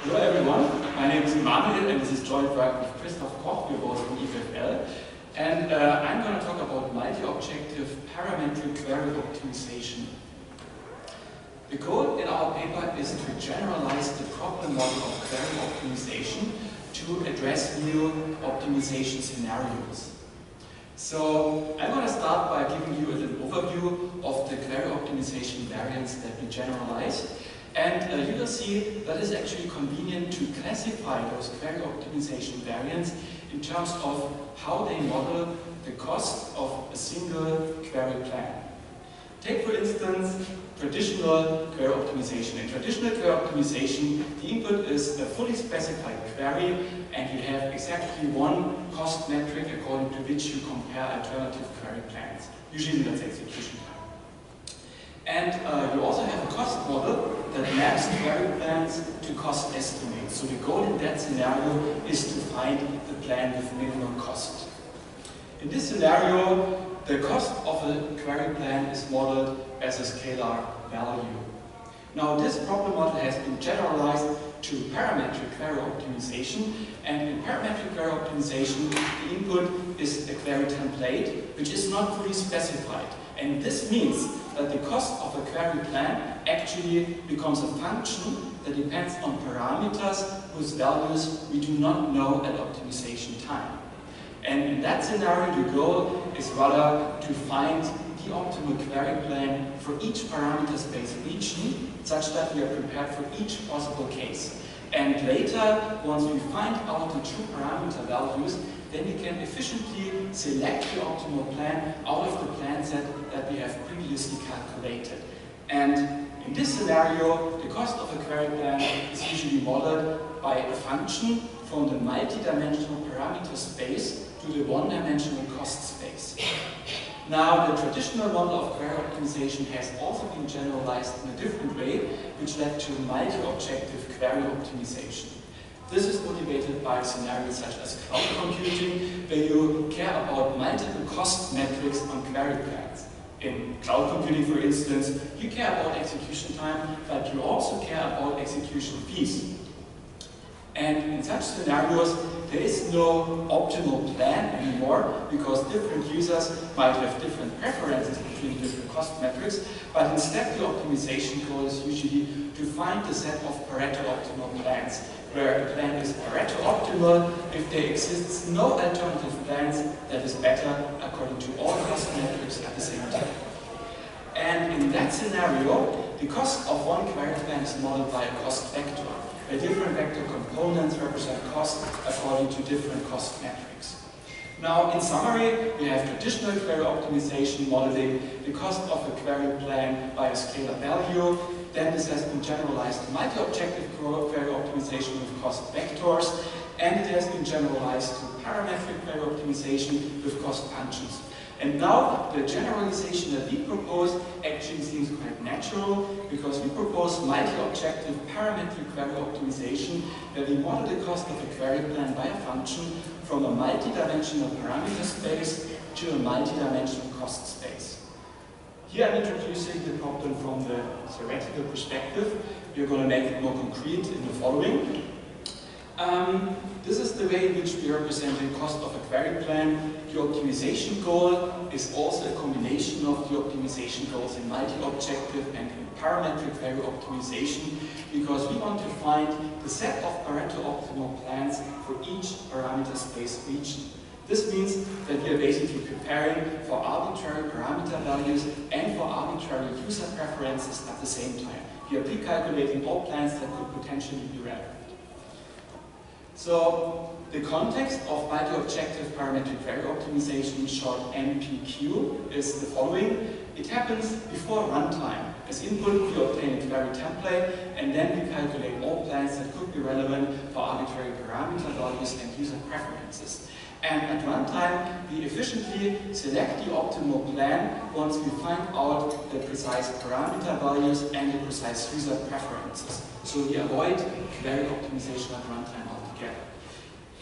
Hello everyone, my name is Manuel and this is joint work with Christoph Koch, we're both from EFFL. And I'm going to talk about multi-objective parametric query optimization. The goal in our paper is to generalize the problem model of query optimization to address new optimization scenarios. So I'm going to start by giving you a little overview of the query optimization variants that we generalize. And you will see that it's actually convenient to classify those query optimization variants in terms of how they model the cost of a single query plan. Take, for instance, traditional query optimization. In traditional query optimization, the input is a fully specified query, and you have exactly one cost metric according to which you compare alternative query plans. Usually that's execution time. And you also have a cost model that maps query plans to cost estimates. So the goal in that scenario is to find the plan with minimum cost. In this scenario, the cost of a query plan is modeled as a scalar value. Now this problem model has been generalized to parametric query optimization, and in parametric query optimization the input is a query template which is not fully specified, and this means that the cost of a query plan actually becomes a function that depends on parameters whose values we do not know at optimization time. And in that scenario, the goal is rather to find the optimal query plan for each parameter space region, such that we are prepared for each possible case. And later, once we find out the true parameter values, then we can efficiently select the optimal plan out of the plan set that we have previously calculated. And in this scenario, the cost of a query plan is usually modeled by a function from the multi-dimensional parameter space to the one-dimensional cost space. Now, the traditional model of query optimization has also been generalized in a different way, which led to multi-objective query optimization. This is motivated by scenarios such as cloud computing, where you care about multiple cost metrics on query plans. In cloud computing, for instance, you care about execution time, but you also care about execution fees. And in such scenarios, there is no optimal plan anymore, because different users might have different preferences between different cost metrics, but instead the optimization goal is usually to find the set of Pareto optimal plans, where a plan is Pareto optimal if there exists no alternative plans that is better according to all cost metrics at the same time. And in that scenario, the cost of one query plan is modeled by a cost vector, where different vector components represent cost according to different cost metrics. Now, in summary, we have traditional query optimization modeling the cost of a query plan by a scalar value. Then this has been generalized to multi-objective query optimization with cost vectors, and it has been generalized to parametric query optimization with cost functions. And now the generalization that we propose actually seems quite natural, because we propose multi-objective parametric query optimization, where we model the cost of a query plan by a function from a multi-dimensional parameter space to a multi-dimensional cost space. Here I'm introducing the problem from the theoretical perspective. We're going to make it more concrete in the following. This is the way in which we represent the cost of a query plan. The optimization goal is also a combination of the optimization goals in multi-objective and in parametric query optimization, because we want to find the set of Pareto optimal plans for each parameter space region. This means that we are basically preparing for arbitrary parameter values and for arbitrary user preferences at the same time. We are pre-calculating all plans that could potentially be relevant. So, the context of multi-objective parametric query optimization, short MPQ, is the following. It happens before runtime. As input, we obtain a query template, and then we calculate all plans that could be relevant for arbitrary parameter values and user preferences. And at runtime, we efficiently select the optimal plan once we find out the precise parameter values and the precise user preferences. So we avoid query optimization at runtime altogether.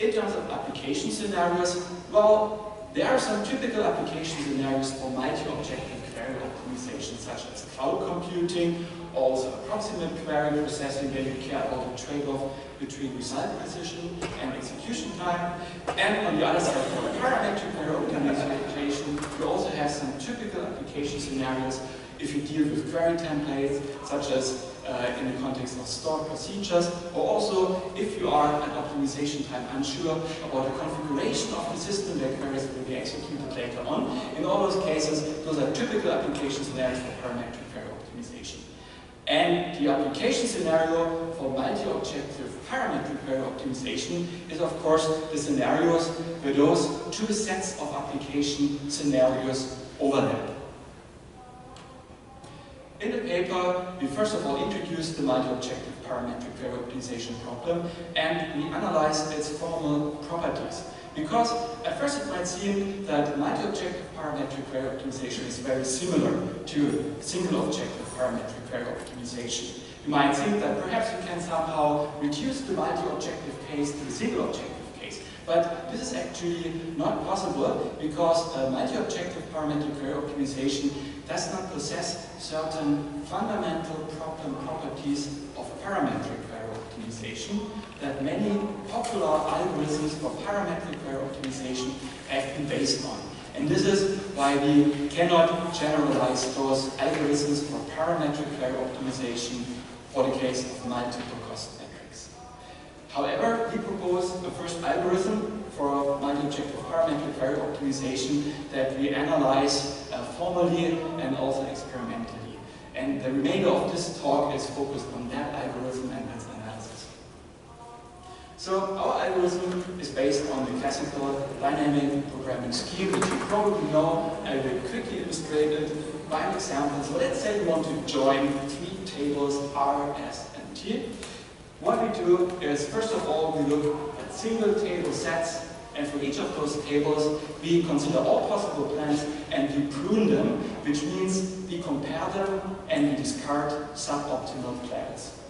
In terms of application scenarios, well, there are some typical application scenarios for multi-objective query query optimization, such as cloud computing, also approximate query processing, where you care about the trade-off between result precision and execution time. And on the other side, for parametric query optimization, you also have some typical application scenarios if you deal with query templates, such as in the context of stored procedures, or also if you are at optimization time unsure about the configuration of the system where queries will be executed later on. In all those cases, those are typical application scenarios for parametric query optimization. And the application scenario for multi-objective parametric query optimization is, of course, the scenarios where those two sets of application scenarios overlap. In the paper, we first of all introduced the multi-objective parametric query optimization problem, and we analyzed its formal properties. Because at first it might seem that multi-objective parametric query optimization is very similar to single-objective parametric query optimization. You might think that perhaps you can somehow reduce the multi-objective case to the single-objective case. But this is actually not possible, because multi-objective parametric query optimization does not possess certain fundamental problem properties of parametric query optimization that many popular algorithms for parametric query optimization have been based on. And this is why we cannot generalize those algorithms for parametric query optimization for the case of multiple cost metrics. However, we propose a first algorithm for multi-objective parametric query optimization that we analyze formally and also experimentally. And the remainder of this talk is focused on that algorithm and its analysis. So our algorithm is based on the classical dynamic programming scheme, which you probably know. I will quickly illustrate it by an example. So let's say we want to join three tables R, S, and T. What we do is, first of all, we look at single table sets, and for each of those tables, we consider all possible plans and we prune them, which means we compare them and we discard suboptimal plans.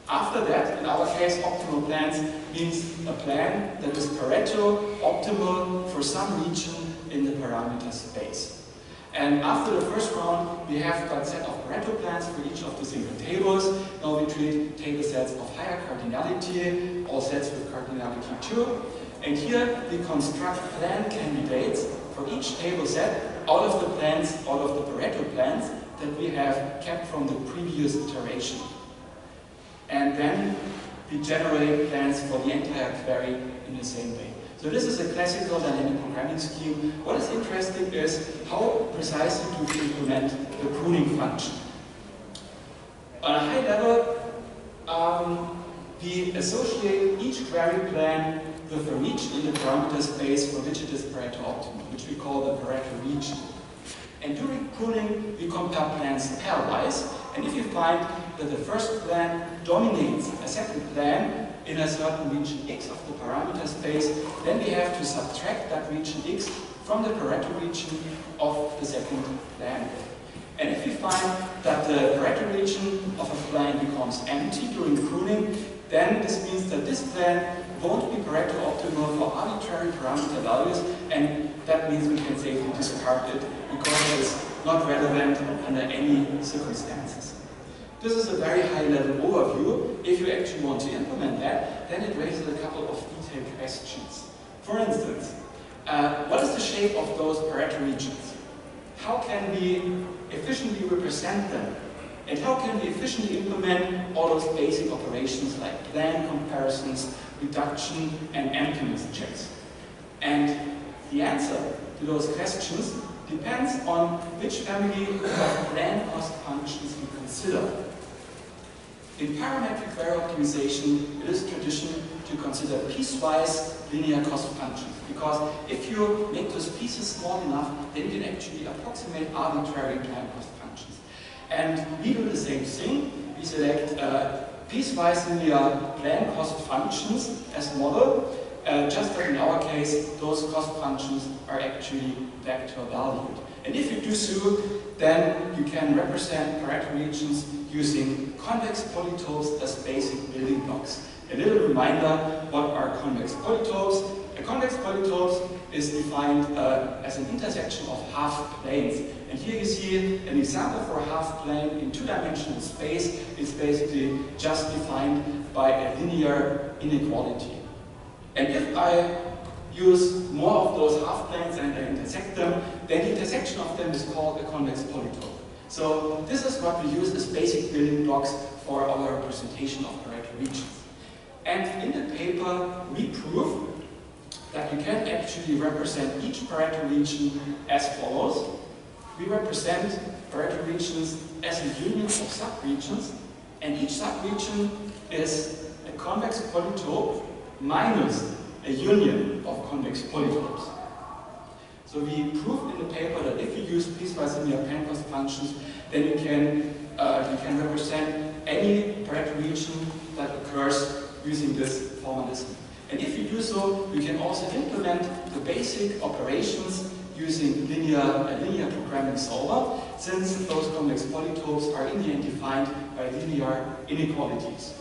After that, in our case, optimal plans means a plan that is Pareto optimal for some region in the parameter space. And after the first round, we have got a set of Pareto plans for each of the single tables. Now we treat table sets of higher cardinality, all sets with cardinality 2. And here we construct plan candidates for each table set out of the plans, out of the Pareto plans that we have kept from the previous iteration. And then we generate plans for the entire query in the same way. So this is a classical dynamic programming scheme. What is interesting is how precisely do we implement the pruning function. On a high level, we associate each query plan with a region in the parameter space for which it is Pareto optimal, which we call the Pareto region. And during pruning, we compare plans pairwise, and if you find that the first plan dominates a second plan in a certain region X of the parameter space, then we have to subtract that region X from the Pareto region of the second plan. And if we find that the Pareto region of a plan becomes empty during pruning, then this means that this plan won't be Pareto optimal for arbitrary parameter values, and that means we can safely discard it because it is not relevant under any circumstances. This is a very high-level overview. If you actually want to implement that, then it raises a couple of detailed questions. For instance, what is the shape of those Pareto regions? How can we efficiently represent them? And how can we efficiently implement all those basic operations like plan comparisons, reduction, and emptiness checks? And the answer to those questions depends on which family of plan cost functions we consider. In parametric query optimization, it is tradition to consider piecewise linear cost functions, because if you make those pieces small enough, then you can actually approximate arbitrary plan cost functions. And we do the same thing. We select piecewise linear plan cost functions as model, just that in our case, those cost functions are actually vector valued. And if you do so, then you can represent Pareto regions using convex polytopes as basic building blocks. A little reminder, what are convex polytopes? a convex polytope is defined as an intersection of half planes. And here you see an example for a half plane in two-dimensional space. It's basically just defined by a linear inequality. And if I use more of those half planes and I intersect them, then the intersection of them is called a convex polytope. So this is what we use as basic building blocks for our representation of Pareto regions. And in the paper, we prove that you can actually represent each Pareto region as follows. We represent Pareto regions as a union of subregions, and each subregion is a convex polytope minus a union of convex polytopes. So we proved in the paper that if you use piecewise linear Penrose functions, then you can represent any Pareto region that occurs using this formalism. And if you do so, you can also implement the basic operations using a linear programming solver, since those convex polytopes are in the end defined by linear inequalities.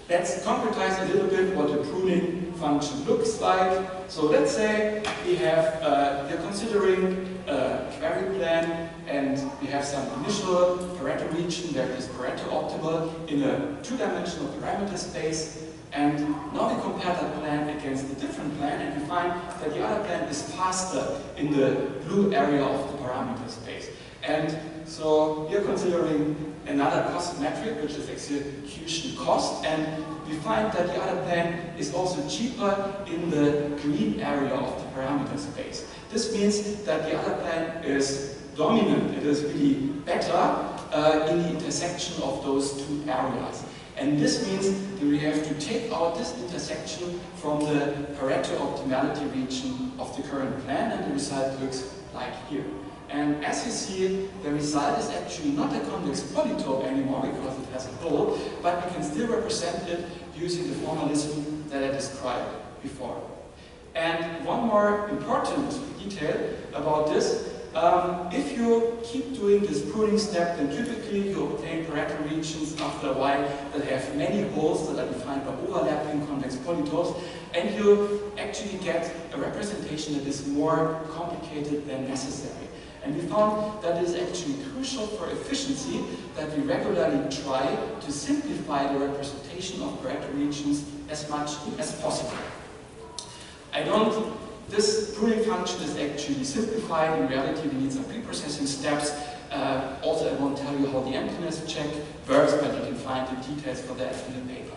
Let's concretize a little bit what the pruning function looks like. So let's say we we're considering a query plan, and we have some initial Pareto region where it is Pareto optimal in a two-dimensional parameter space. And now we compare that plan against a different plan, and we find that the other plan is faster in the blue area of the parameter space. And so we are considering another cost metric, which is execution cost, and we find that the other plan is also cheaper in the green area of the parameter space. This means that the other plan is dominant, it is really better in the intersection of those two areas. And this means that we have to take out this intersection from the Pareto optimality region of the current plan, and the result looks like here. And as you see, the result is actually not a convex polytope anymore because it has a hole, but we can still represent it using the formalism that I described before. And one more important detail about this, if you keep doing this pruning step, then typically you obtain Pareto regions after a while that have many holes that are defined by overlapping convex polytopes, and you actually get a representation that is more complicated than necessary. And we found that it is actually crucial for efficiency that we regularly try to simplify the representation of Pareto regions as much as possible. This pruning function is actually simplified. In reality, we need some pre-processing steps. Also, I won't tell you how the emptiness check works, but you can find the details for that in the paper.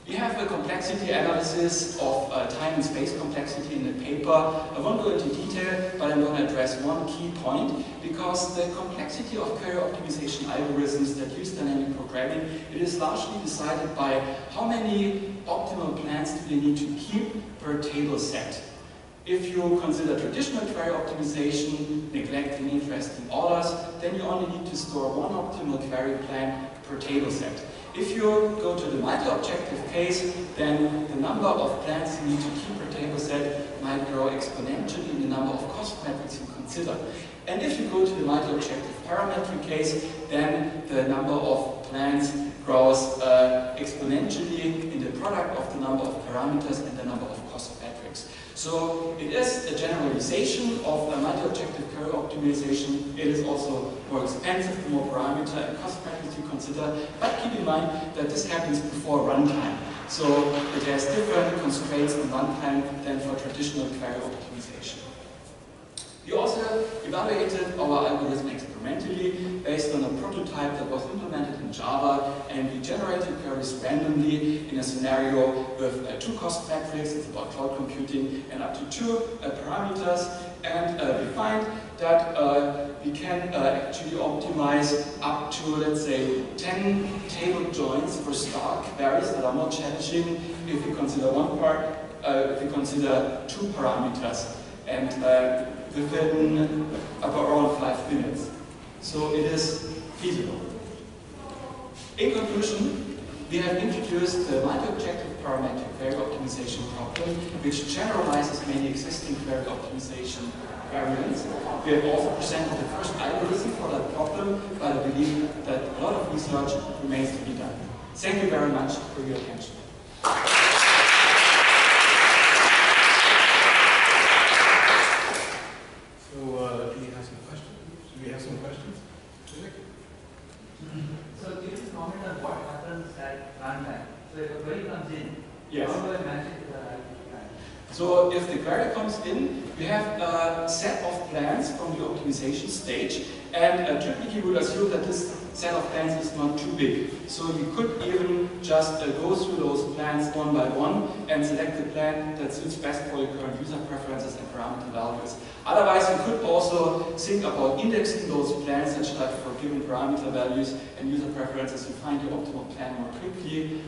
We have a complexity analysis of time and space complexity in the paper. I won't go into detail, but I'm going to address one key point, because the complexity of query optimization algorithms that use dynamic programming, it is largely decided by how many optimal plans do they need to keep per table set. If you consider traditional query optimization, neglecting interesting orders, then you only need to store one optimal query plan per table set. If you go to the multi-objective case, then the number of plans you need to keep per table set might grow exponentially in the number of cost metrics you consider. And if you go to the multi-objective parametric case, then the number of plans grows exponentially in the product of the number of parameters and the number of cost metrics. So it is a generalization of a multi-objective query optimization. It is also more expensive the more parameter and cost metrics you consider, but keep in mind that this happens before runtime. So it has different constraints on runtime than for traditional query optimization. We also evaluated our algorithm experimentally based on a prototype that was implemented in Java, and we generated queries randomly in a scenario with two cost metrics. It's about cloud computing, and up to two parameters. And we find that we can actually optimize up to, let's say, 10 table joins for star queries that are more challenging if you consider if you consider two parameters, and within around 5 minutes. So it is feasible. In conclusion, we have introduced the multi-objective parametric query optimization problem, which generalizes many existing query optimization variants. We have also presented the first algorithm for that problem, but I believe that a lot of research remains to be done. Thank you very much for your attention. So if a query comes in, yes. how do I match it to the right plan? So if the query comes in, we have a set of plans from the optimization stage, and typically you would assume that this set of plans is not too big. So you could even just go through those plans one by one and select the plan that suits best for your current user preferences and parameter values. Otherwise, you could also think about indexing those plans such that for given parameter values and user preferences, you find your optimal plan more quickly.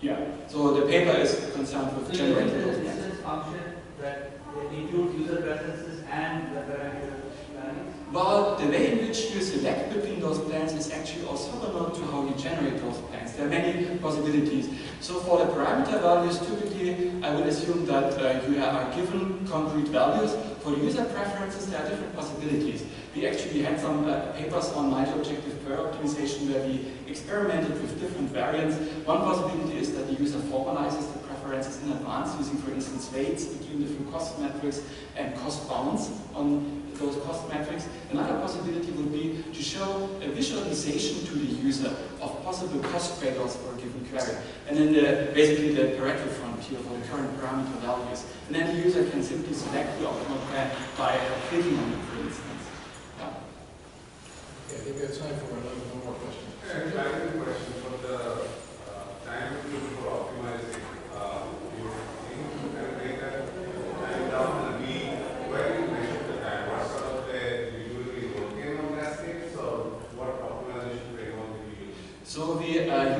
Yeah, so the paper is concerned with generating those plans. Is this function that includes user preferences and the parameter values? Well, the way in which you select between those plans is actually orthogonal to how you generate those plans. There are many possibilities. So for the parameter values, typically I would assume that you are given concrete values. For user preferences, there are different possibilities. We actually had some papers on multi-objective query optimization where we experimented with different variants. One possibility is that the user formalizes the preferences in advance using, for instance, weights between different cost metrics and cost bounds on those cost metrics. Another possibility would be to show a visualization to the user of possible cost trade-offs for a given query. And then basically the Parametric frontier for the current parameter values. And then the user can simply select the optimal plan by clicking on it, for instance. Yeah. Okay, I think we have time for one more question. And I have a question for the time for optimizing. You can make that time down and be where you measure the time. What sort of usually working on cascades or what optimization framework do you use? So we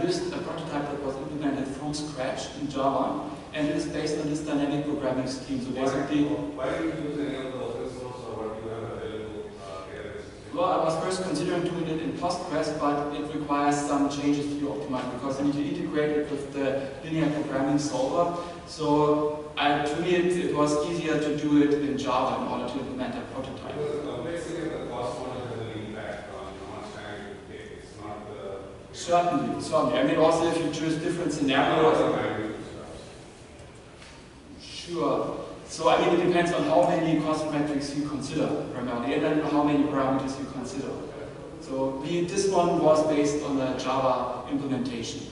used a prototype that was implemented from scratch in Java, and it is based on this dynamic programming scheme. So basically, why do you use any of the open source or what you have available database? Well, I was first considering doing it in Postgres, but it requires some changes to your optimize because you need to integrate it with the linear programming solver. So to me, it was easier to do it in Java in order to implement a prototype. Basically, the cost model has an impact on how much time you take. It's not the... Certainly. I mean, also if you choose different scenarios. Sure. So I mean, it depends on how many cost metrics you consider primarily, and then how many parameters you consider. So this one was based on a Java implementation.